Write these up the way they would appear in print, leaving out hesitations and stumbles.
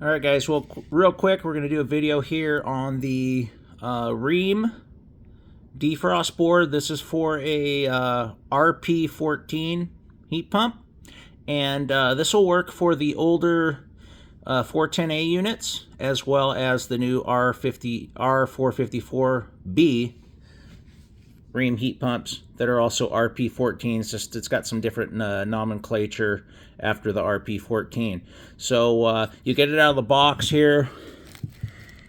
All right, guys. Well, real quick, we're going to do a video here on the RHEEM Defrost board. This is for a RP14 heat pump, and this will work for the older 410A units as well as the new R454B RHEEM heat pumps that are also RP14s. Just it's got some different nomenclature after the RP14. So you get it out of the box here,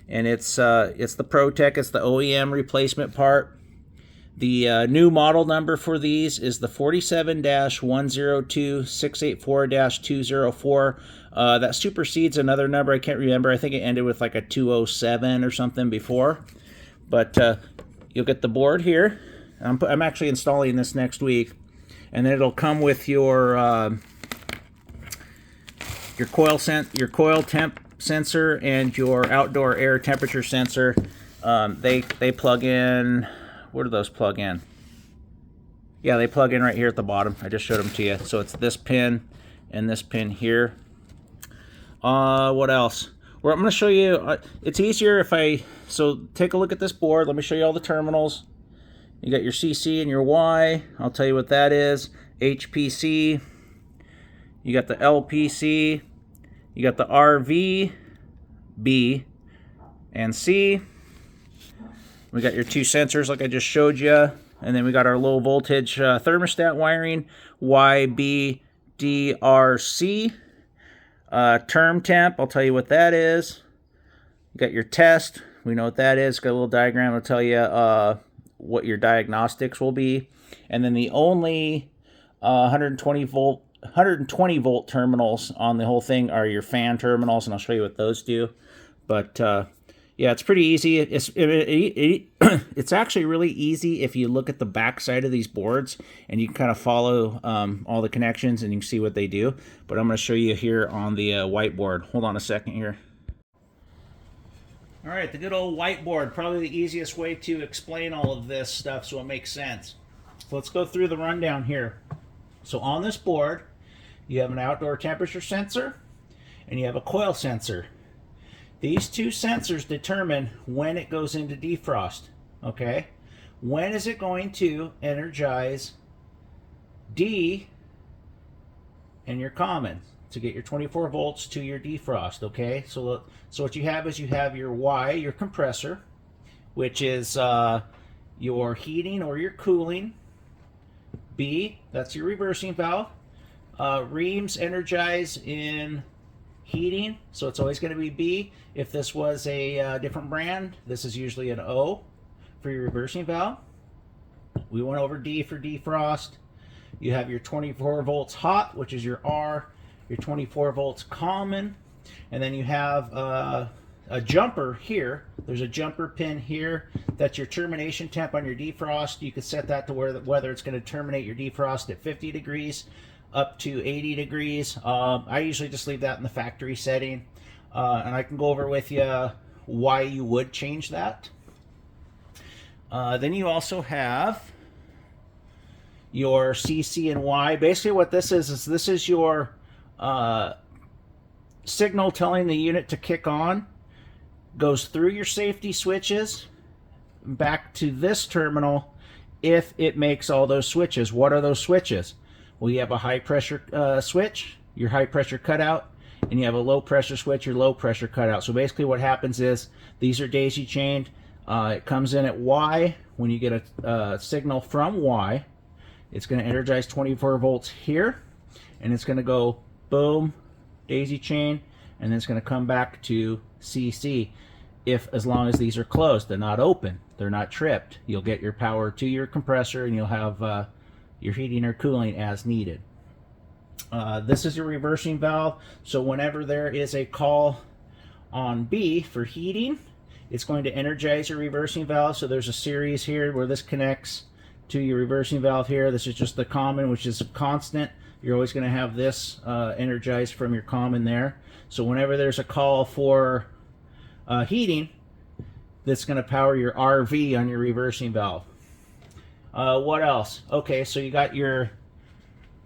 and it's the ProTech. It's the OEM replacement part. The new model number for these is the 47-102-684-204. That supersedes another number I can't remember. I think it ended with like a 207 or something before. But you'll get the board here. I'm actually installing this next week, and then it'll come with your coil temp sensor and your outdoor air temperature sensor. They plug in. Where do those plug in? Yeah, they plug in right here at the bottom. I just showed them to you. So it's this pin and this pin here. What else? Well, I'm going to show you. It's easier if so take a look at this board. Let me show you all the terminals. You got your CC and your Y. I'll tell you what that is. HPC. You got the LPC. You got the RV, B, and C. We got your two sensors like I just showed you. And then we got our low voltage thermostat wiring, YBDRC. Term temp, I'll tell you what that is. You got your test. We know what that is. Got a little diagram. I'll tell you what your diagnostics will be. And then the only 120 volt terminals on the whole thing are your fan terminals, and I'll show you what those do. But yeah, it's pretty easy. It's actually really easy if you look at the back side of these boards and you can kind of follow all the connections and you can see what they do. But I'm going to show you here on the whiteboard. Hold on a second here. All right, the good old whiteboard, probably the easiest way to explain all of this stuff so it makes sense. So let's go through the rundown here. So on this board, you have an outdoor temperature sensor and you have a coil sensor. These two sensors determine when it goes into defrost, okay? When is it going to energize D and your common to get your 24 volts to your defrost, okay? So what you have is you have your Y, your compressor, which is your heating or your cooling. B, that's your reversing valve. RHEEMs energize in heating, so it's always going to be B. If this was a different brand, this is usually an O for your reversing valve. We went over D for defrost. You have your 24 volts hot, which is your R, your 24 volts common, and then you have a jumper here. There's a jumper pin here. That's your termination temp on your defrost. You can set that to whether it's going to terminate your defrost at 50 degrees up to 80 degrees. I usually just leave that in the factory setting, and I can go over with you why you would change that. Then you also have your CC and Y. Basically what this is this is your signal telling the unit to kick on. Goes through your safety switches back to this terminal if it makes all those switches. What are those switches? Well, you have a high pressure switch, your high pressure cutout, and you have a low pressure switch, your low pressure cutout. So basically what happens is these are daisy chained. It comes in at Y. When you get a signal from Y, it's going to energize 24 volts here, and it's going to go boom, daisy chain, and then it's going to come back to CC. As long as these are closed, they're not open, they're not tripped, you'll get your power to your compressor and you'll have your heating or cooling as needed. This is your reversing valve, so whenever there is a call on B for heating, it's going to energize your reversing valve. So there's a series here where this connects to your reversing valve here. This is just the common, which is constant. You're always going to have this energized from your common there. So whenever there's a call for heating, that's going to power your RV on your reversing valve. What else? Okay, so you got your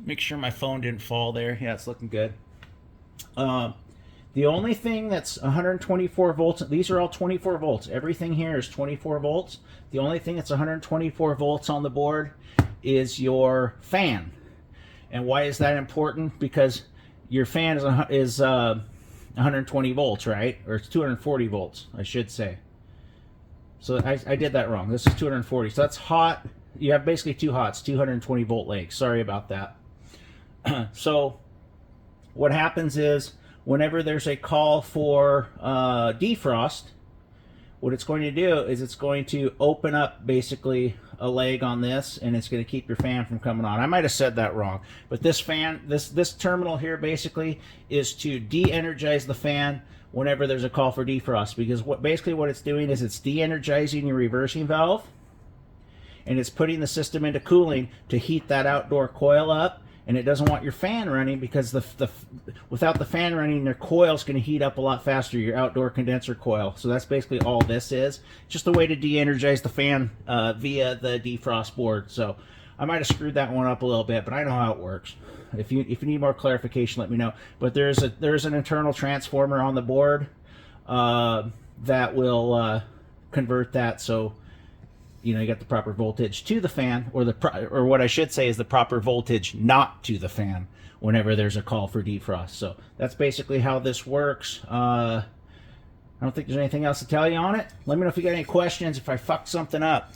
Make sure my phone didn't fall there. Yeah, it's looking good. The only thing that's 124 volts, these are all 24 volts. Everything here is 24 volts. The only thing that's 124 volts on the board is your fan. And why is that important? Because your fan is 120 volts, right? Or it's 240 volts, I should say. So I did that wrong. This is 240. So that's hot. You have basically two hots, 220 volt legs. Sorry about that. So what happens is whenever there's a call for defrost, what it's going to do is it's going to open up basically a leg on this, and it's going to keep your fan from coming on. I might have said that wrong, but this fan, this terminal here basically is to de-energize the fan whenever there's a call for defrost, because basically what it's doing is it's de-energizing your reversing valve, and it's putting the system into cooling to heat that outdoor coil up. And it doesn't want your fan running, because without the fan running, their coil's going to heat up a lot faster, your outdoor condenser coil. So that's basically all this is. Just a way to de-energize the fan via the defrost board. So I might have screwed that one up a little bit, but I know how it works. If you need more clarification, let me know. But there's an internal transformer on the board that will convert that, so you know, you got the proper voltage to the fan, or what I should say is the proper voltage not to the fan whenever there's a call for defrost. So that's basically how this works. I don't think there's anything else to tell you on it. Let me know if you got any questions, if I fucked something up.